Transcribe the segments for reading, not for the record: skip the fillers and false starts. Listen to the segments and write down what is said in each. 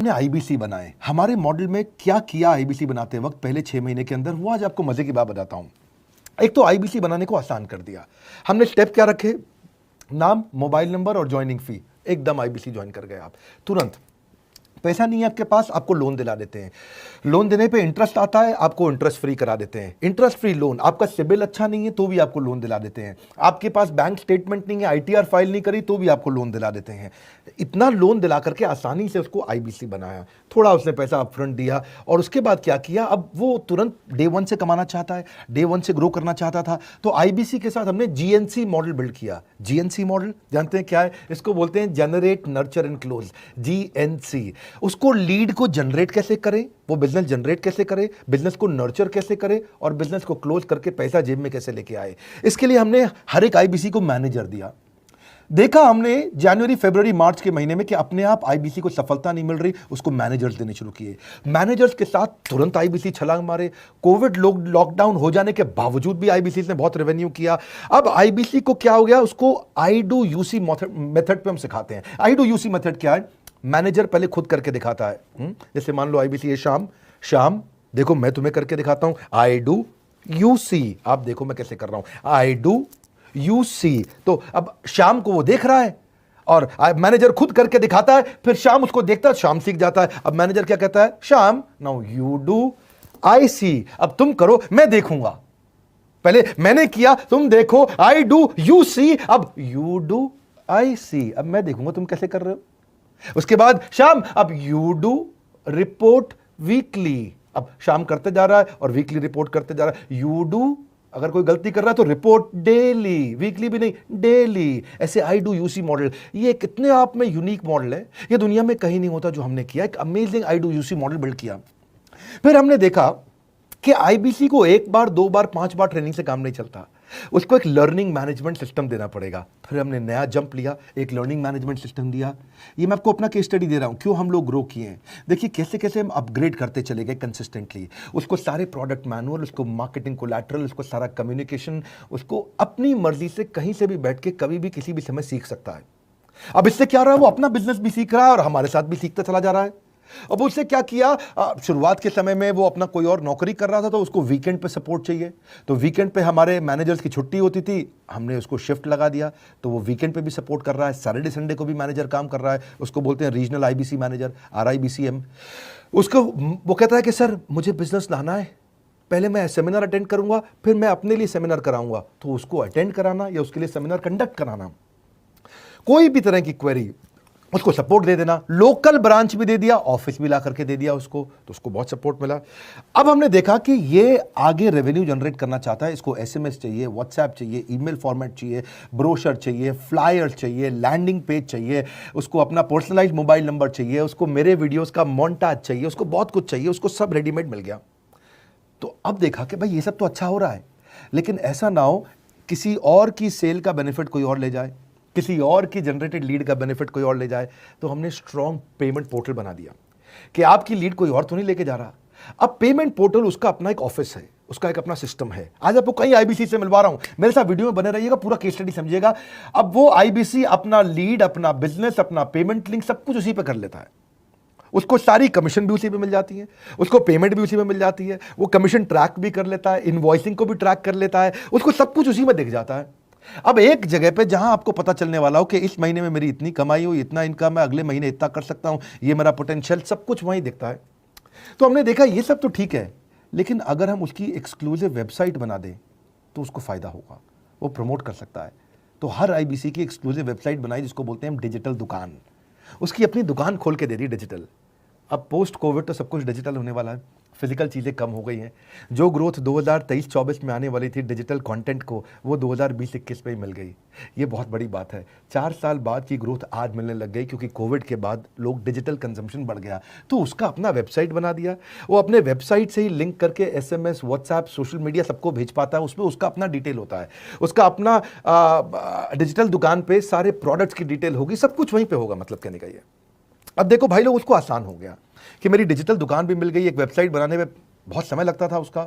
हमने आईबीसी बनाए, हमारे मॉडल में क्या किया आईबीसी बनाते वक्त पहले 6 महीने के अंदर, वो आज आपको मजे की बात बताता हूं। एक तो आईबीसी बनाने को आसान कर दिया। हमने स्टेप क्या रखे? नाम, मोबाइल नंबर और ज्वाइनिंग फी, एकदम आईबीसी ज्वाइन कर गए आप तुरंत। पैसा नहीं है आपके पास, आपको लोन दिला देते हैं। लोन देने पे इंटरेस्ट आता है, आपको इंटरेस्ट फ्री करा देते हैं। Interest free loan. आपका सिबिल अच्छा नहीं है तो भी आपको लोन दिला देते हैं। आपके पास बैंक स्टेटमेंट नहीं है, आईटीआर फाइल नहीं करी तो भी आपको लोन दिला देते हैं। इतना लोन दिला करके आसानी से उसको आईबीसी बनाया। थोड़ा उसने पैसा अपफ्रंट दिया और उसके बाद क्या किया, अब वो तुरंत डे 1 से कमाना चाहता है, डे 1 से ग्रो करना चाहता था। तो आईबीसी के साथ हमने जीएनसी मॉडल बिल्ड किया। जीएनसी मॉडल जानते हैं क्या है? इसको बोलते हैं generate, nurture and close, GNC. उसको लीड को जनरेट कैसे करें, वो बिजनेस जनरेट कैसे करे, बिजनेस को नर्चर कैसे करे और बिजनेस को क्लोज करके पैसा जेब में कैसे लेके आए। इसके लिए हमने हर एक आईबीसी को मैनेजर दिया। देखा हमने जनवरी, फरवरी, मार्च के महीने में कि अपने आप आईबीसी को सफलता नहीं मिल रही, उसको मैनेजर्स देने शुरू किए। मैनेजर्स के साथ तुरंत आईबीसी छलांग मारे। कोविड लॉकडाउन हो जाने के बावजूद भी आईबीसी ने बहुत रेवेन्यू किया। अब आईबीसी को क्या हो गया, उसको आई डू यूसी मेथड पे हम सिखाते हैं। आई डू यूसी मेथड क्या है? मैनेजर पहले खुद करके दिखाता है। जैसे मान लो आईबीसी है शाम देखो मैं तुम्हें करके दिखाता हूं, आई डू यूसी, आप देखो मैं कैसे कर रहा हूं, आई डू यूसी। तो अब शाम को वो देख रहा है और मैनेजर खुद करके दिखाता है, फिर शाम उसको देखता है, शाम सीख जाता है। अब मैनेजर क्या कहता है, शाम नाउ यू डू आई सी, अब तुम करो मैं देखूंगा। पहले मैंने किया, तुम देखो, आई डू यू सी, अब यू डू आई सी, अब मैं देखूंगा तुम कैसे कर रहे हो। उसके बाद शाम, अब यू डू रिपोर्ट वीकली, अब शाम करते जा रहा है और वीकली रिपोर्ट करते जा रहा है। यू डू, अगर कोई गलती कर रहा है तो रिपोर्ट डेली, वीकली भी नहीं, डेली। ऐसे आई डू यूसी मॉडल, ये कितने आप में यूनिक मॉडल है, ये दुनिया में कहीं नहीं होता जो हमने किया। एक amazing I do UC model build किया। फिर हमने देखा कि आईबीसी को 1 बार 2 बार 5 बार ट्रेनिंग से काम नहीं चलता, उसको एक लर्निंग मैनेजमेंट सिस्टम देना पड़ेगा। फिर हमने नया जंप लिया, एक लर्निंग मैनेजमेंट सिस्टम दिया। ये मैं आपको अपना केस स्टडी दे रहा हूं, क्यों हम लोग ग्रो किए हैं। देखिए कैसे कैसे हम अपग्रेड करते चले गए कंसिस्टेंटली। उसको सारे प्रोडक्ट मैनुअल, उसको मार्केटिंग कोलैटरल, उसको सारा कम्युनिकेशन, उसको अपनी मर्जी से कहीं से भी बैठ के कभी भी किसी भी समय सीख सकता है। अब इससे क्या रहा है, वो अपना बिजनेस भी सीख रहा है और हमारे साथ भी सीखता चला जा रहा है। अब उससे क्या किया, शुरुआत के समय में वो अपना कोई और नौकरी कर रहा था तो उसको वीकेंड पे सपोर्ट चाहिए, तो वीकेंड पे हमारे मैनेजर्स की छुट्टी होती थी, हमने उसको शिफ्ट लगा दिया, तो वो वीकेंड पे भी सपोर्ट कर रहा है। सैटरडे संडे को भी मैनेजर काम कर रहा है, उसको बोलते हैं रीजनल आईबीसी मैनेजर, RIBCM। उसको वो कहता है कि सर मुझे बिजनेस लाना है, पहले मैं सेमिनार अटेंड करूंगा, फिर मैं अपने लिए सेमिनार कराऊंगा। तो उसको अटेंड कराना या उसके लिए सेमिनार कंडक्ट कराना, कोई भी तरह की क्वेरी, उसको सपोर्ट दे देना। लोकल ब्रांच भी दे दिया, ऑफिस भी ला करके दे दिया उसको, तो उसको बहुत सपोर्ट मिला। अब हमने देखा कि ये आगे रेवेन्यू जनरेट करना चाहता है, इसको SMS चाहिए, व्हाट्सएप चाहिए, ईमेल फॉर्मेट चाहिए, ब्रोशर चाहिए, फ्लायर चाहिए, लैंडिंग पेज चाहिए, उसको अपना पर्सनलाइज्ड मोबाइल नंबर चाहिए, उसको मेरे वीडियोस का मोन्टाज चाहिए, उसको बहुत कुछ चाहिए, उसको सब रेडीमेड मिल गया। तो अब देखा कि भाई ये सब तो अच्छा हो रहा है, लेकिन ऐसा ना हो किसी और की सेल का बेनिफिट कोई और ले जाए, किसी और की जनरेटेड लीड का बेनिफिट कोई और ले जाए। तो हमने स्ट्रॉन्ग पेमेंट पोर्टल बना दिया कि आपकी लीड कोई और तो नहीं लेके जा रहा। अब पेमेंट पोर्टल उसका अपना एक ऑफिस है, उसका एक अपना सिस्टम है। आज आपको कई आईबीसी से मिलवा रहा हूं, मेरे साथ वीडियो में बने रहिएगा, पूरा केस स्टडी समझिएगा। अब वो आईबीसी अपना लीड, अपना बिजनेस, अपना पेमेंट लिंक सब कुछ उसी पे कर लेता है। उसको सारी कमीशन भी उसी पे मिल जाती है, उसको पेमेंट भी उसी में मिल जाती है, वो कमीशन ट्रैक भी कर लेता है, इनवॉइसिंग को भी ट्रैक कर लेता है, उसको सब कुछ उसी में दिख जाता है। अब एक जगह पे जहां आपको पता चलने वाला हो कि इस महीने में मेरी इतनी कमाई हो, इतना इनकम है, अगले महीने इतना कर सकता हूं, ये मेरा पोटेंशियल, सब कुछ वहीं दिखता है। तो हमने देखा ये सब तो ठीक है, लेकिन अगर हम उसकी एक्सक्लूसिव वेबसाइट बना दें तो उसको फायदा होगा, वो प्रमोट कर सकता है। तो हर आईबीसी की एक्सक्लूसिव वेबसाइट बनाई, जिसको बोलते हैं हम डिजिटल दुकान। उसकी अपनी दुकान खोल के दे दी डिजिटल। अब पोस्ट कोविड तो सब कुछ डिजिटल होने वाला है, फिजिकल चीज़ें कम हो गई हैं। जो ग्रोथ 2023-24 में आने वाली थी डिजिटल कंटेंट को, वो 2020-21 में ही मिल गई। ये बहुत बड़ी बात है। 4 साल बाद की ग्रोथ आज मिलने लग गई, क्योंकि कोविड के बाद लोग डिजिटल कंजम्पशन बढ़ गया। तो उसका अपना वेबसाइट बना दिया, वो अपने वेबसाइट से ही लिंक करके SMS, व्हाट्सएप, सोशल मीडिया सबको भेज पाता है। उसमें उसका अपना डिटेल होता है, उसका अपना डिजिटल दुकान पे सारे प्रोडक्ट्स की डिटेल होगी, सब कुछ वहीं पर होगा। मतलब कहने का ये, अब देखो भाई लोग, उसको आसान हो गया कि मेरी डिजिटल दुकान भी मिल गई। एक वेबसाइट बनाने में बहुत समय लगता था उसका,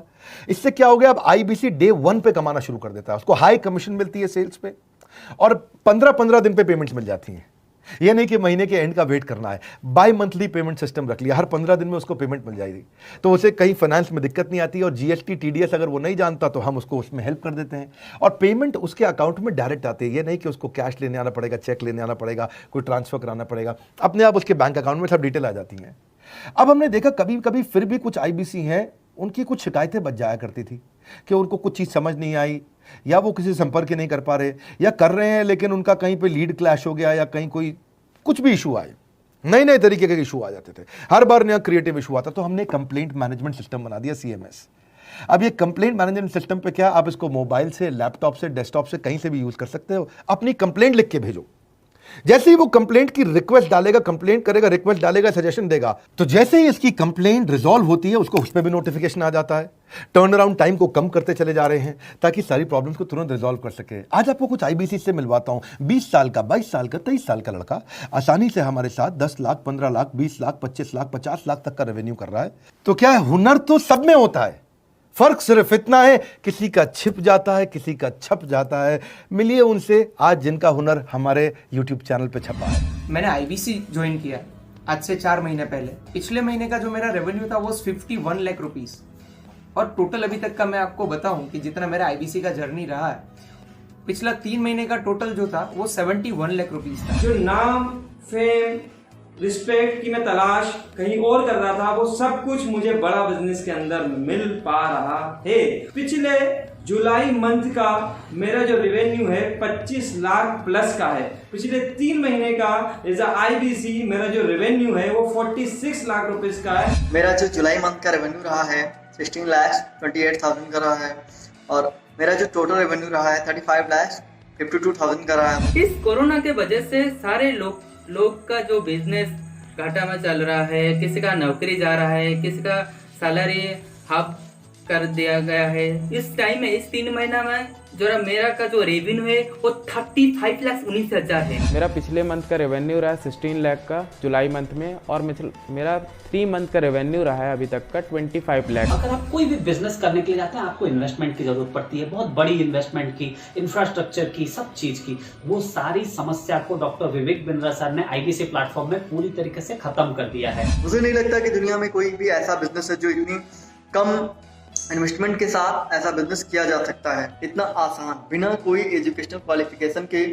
इससे क्या हो गया, अब आईबीसी डे 1 पे कमाना शुरू कर देता है। उसको हाई कमीशन मिलती है सेल्स पे और 15-15 दिन पे पेमेंट्स मिल जाती हैं। ये नहीं कि महीने के एंड का वेट करना है, बाय मंथली पेमेंट सिस्टम रख लिया, हर 15 दिन में उसको पेमेंट मिल जाएगी, तो उसे कहीं फाइनेंस में दिक्कत नहीं आती। और जीएसटी टीडीएस अगर वो नहीं जानता तो हम उसको उसमें हेल्प कर देते हैं, और पेमेंट उसके अकाउंट में डायरेक्ट आती है। ये नहीं कि उसको कैश लेने आना पड़ेगा, चेक लेने आना पड़ेगा, कोई ट्रांसफर कराना पड़ेगा, अपने आप उसके बैंक अकाउंट में सब डिटेल आ जाती हैं। अब हमने देखा कभी कभी फिर भी कुछ आईबीसी हैं, उनकी कुछ शिकायतें बच जाया करती थी कि उनको कुछ चीज़ समझ नहीं आई, या वो किसी संपर्क ही नहीं कर पा रहे, या कर रहे हैं लेकिन उनका कहीं पे लीड क्लैश हो गया, या कहीं कोई कुछ भी इशू आए, नए नए तरीके के इशू आ जाते थे, हर बार नया क्रिएटिव इशू आता। तो हमने कंप्लेंट मैनेजमेंट सिस्टम बना दिया, सीएमएस। अब ये कंप्लेंट मैनेजमेंट सिस्टम पे क्या, आप इसको मोबाइल से, लैपटॉप से, डेस्कटॉप से, कहीं से भी यूज कर सकते हो। अपनी कंप्लेंट लिख के भेजो, जैसे ही वो कंप्लेंट की रिक्वेस्ट डालेगा, कंप्लेंट करेगा, रिक्वेस्ट डालेगा, सजेशन देगा, तो जैसे ही इसकी कंप्लेंट रिजॉल्व होती है उसको उस पर भी नोटिफिकेशन आ जाता है। टर्न अराउंड टाइम को कम करते चले जा रहे हैं ताकि सारी प्रॉब्लम्स को तुरंत रिजॉल्व कर सके। आज आपको कुछ आईबीसी से मिलवाता हूं। 20 साल का, 22 साल का, 23 साल का लड़का आसानी से हमारे साथ 10 लाख, 15 लाख, 20 लाख, 25 लाख, 50 लाख तक का रेवेन्यू कर रहा है। तो क्या है, हुनर तो सब में होता है, फर्क सिर्फ इतना है किसी का छिप जाता है, किसी का छप जाता है। मिलिए उनसे आज जिनका हुनर हमारे यूट्यूब चैनल पे छपा है। मैंने आईबीसी ज्वाइन किया आज से 4 महीने पहले। पिछले महीने का जो मेरा रेवेन्यू था वो 51 लाख रुपीस, और टोटल अभी तक का मैं आपको बताऊं कि जितना मेरा आईबीसी का जर्नी रहा है, पिछला 3 महीने का टोटल जो था वो 71 लाख रुपीस था। जो नाम, फेम, रिस्पेक्ट की मैं तलाश कहीं और कर रहा था, वो सब कुछ मुझे बड़ा बिजनेस के अंदर मिल पा रहा है। पिछले जुलाई मंथ का मेरा जो रेवेन्यू है 25 लाख प्लस का है। पिछले 3 महीने का एज आईबीसी मेरा जो रेवेन्यू है वो 46 लाख रुपीस का है। मेरा जो जुलाई मंथ का रेवेन्यू रहा है 16 लाख 28,000 का रहा है, और मेरा जो टोटल रेवेन्यू रहा है 35 लाख 52,000 का रहा है। इस कोरोना के वजह से सारे लोग का जो बिजनेस घाटा में चल रहा है, किसी का नौकरी जा रहा है, किसी का सैलरी हाफ कर दिया गया है। इस टाइम में, इस 3 महीना में जो मेरा का जो रेवेन्यू है वो 35,19,000 है। मेरा पिछले मंथ का रेवेन्यू रहा है 16 लाख का जुलाई मंथ में, और मेरा 3 मंथ का रेवेन्यू रहा है अभी तक का 25 लाख। अगर आप कोई भी बिजनेस करने के लिए जाते हैं, आपको इन्वेस्टमेंट की जरूरत पड़ती है, बहुत बड़ी इन्वेस्टमेंट की, इंफ्रास्ट्रक्चर की, सब चीज की। वो सारी समस्या को डॉक्टर विवेक बिंद्रा सर ने आईबीसी प्लेटफॉर्म में पूरी तरीके से खत्म कर दिया है। मुझे नहीं लगता कि दुनिया में कोई भी ऐसा बिजनेस है जो इतनी कम इन्वेस्टमेंट के साथ ऐसा बिजनेस किया जा सकता है, इतना आसान, बिना कोई एजुकेशनल क्वालिफिकेशन के,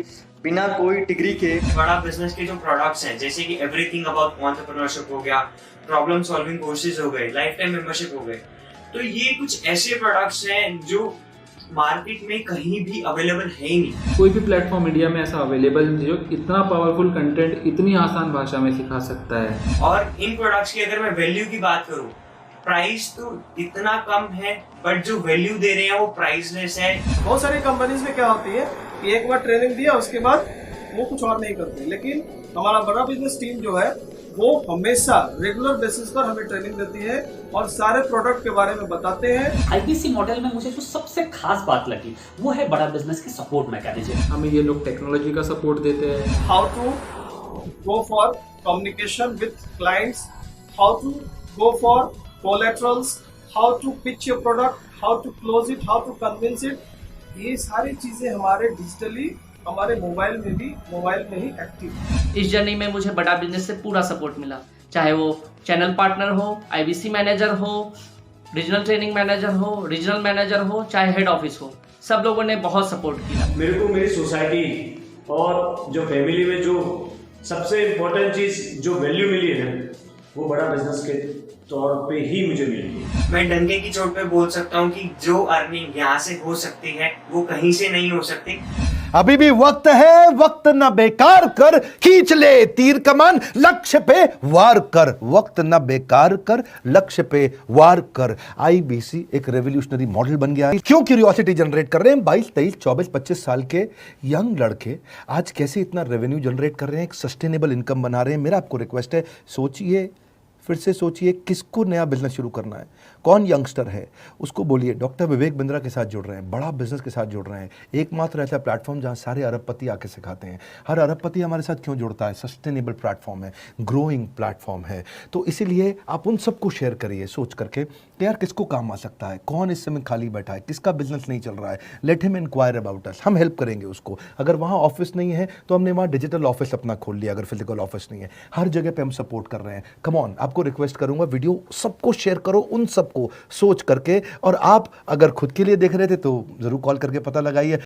बिना कोई डिग्री के। बड़ा बिजनेस के जो प्रोडक्ट्स हैं, जैसे कि एवरीथिंग अबाउट एंटरप्रेन्योरशिप हो गया, प्रॉब्लम सॉल्विंग कोर्सेज हो गए, लाइफ टाइम मेंबरशिप हो गए, तो ये कुछ ऐसे प्रोडक्ट्स हैं जो मार्केट में कहीं भी अवेलेबल है ही नहीं। कोई भी प्लेटफॉर्म इंडिया में ऐसा अवेलेबल नहीं जो इतना पावरफुल कंटेंट इतनी आसान भाषा में सिखा सकता है। और इन प्रोडक्ट्स की अगर मैं वैल्यू की बात करूं, प्राइस तो इतना कम है, बट जो वैल्यू दे रहे हैं वो प्राइसलेस है। बहुत सारी कंपनीज में क्या होती है कि एक बार ट्रेनिंग दिया उसके बाद वो कुछ और नहीं करते, लेकिन हमारा बड़ा बिजनेस टीम जो है वो हमेशा रेगुलर बेसिस पर हमें ट्रेनिंग देती है और सारे प्रोडक्ट के बारे में बताते हैं। आईबीसी मॉडल में मुझे जो सबसे खास बात लगी वो है बड़ा बिजनेस की सपोर्ट मैकेनिज्म। हमें ये लोग टेक्नोलॉजी का सपोर्ट देते हैं, how to go for communication with clients, how to go for collaterals, how to pitch your product, how to close it, how to convince it, ये सारी चीजें हमारे डिजिटली हमारे मोबाइल में ही एक्टिव। इस जर्नी में मुझे बड़ा बिजनेस से पूरा सपोर्ट मिला, चाहे वो चैनल पार्टनर हो, आईबीसी मैनेजर हो, रीजनल ट्रेनिंग मैनेजर हो, रीजनल मैनेजर हो, चाहे हेड ऑफिस हो, सब लोगों ने बहुत सपोर्ट किया। मेरे को मेरी सोसाइटी और जो फैमिली में जो सबसे इम्पोर्टेंट चीज जो वैल्यू मिली है वो बड़ा बिजनेस के तौर पे ही मुझे मिली। मैं डंके की चोट पे बोल सकता हूँ कि जो अर्निंग यहाँ से हो सकती है वो कहीं से नहीं हो सकती। अभी भी वक्त है, वक्त न बेकार कर, खींच ले तीर कमान, लक्ष्य पे वार कर, वक्त न बेकार कर, लक्ष्य पे वार कर। आईबीसी एक रेवोल्यूशनरी मॉडल बन गया है। क्यों क्यूरियोसिटी जनरेट कर रहे हैं 22, 23, 24, 25 साल के यंग लड़के आज कैसे इतना रेवेन्यू जनरेट कर रहे हैं, एक सस्टेनेबल इनकम बना रहे हैं। मेरा आपको रिक्वेस्ट है, सोचिए फिर से सोचिए किसको नया बिजनेस शुरू करना है, कौन यंगस्टर है, उसको बोलिए डॉक्टर विवेक बिंद्रा के साथ जुड़ रहे हैं, बड़ा बिजनेस के साथ जुड़ रहे हैं। एकमात्र ऐसा प्लेटफॉर्म जहां सारे अरबपति आके सिखाते हैं। हर अरबपति हमारे साथ क्यों जुड़ता है? सस्टेनेबल प्लेटफॉर्म है, ग्रोइंग प्लेटफॉर्म है। तो इसीलिए आप उन सबको शेयर करिए सोच करके कि यार किसको काम आ सकता है, कौन इस समय खाली बैठा है, किसका बिजनेस नहीं चल रहा है, let him inquire about us, हम हेल्प करेंगे उसको। अगर वहाँ ऑफिस नहीं है तो हमने वहाँ डिजिटल ऑफिस अपना खोल लिया, अगर फिजिकल ऑफिस नहीं है, हर जगह पे हम सपोर्ट कर रहे हैं। कम ऑन, आपको रिक्वेस्ट करूंगा वीडियो सबको शेयर करो, उन सबको सोच करके। और आप अगर खुद के लिए देख रहे थे तो जरूर कॉल करके पता लगाइए।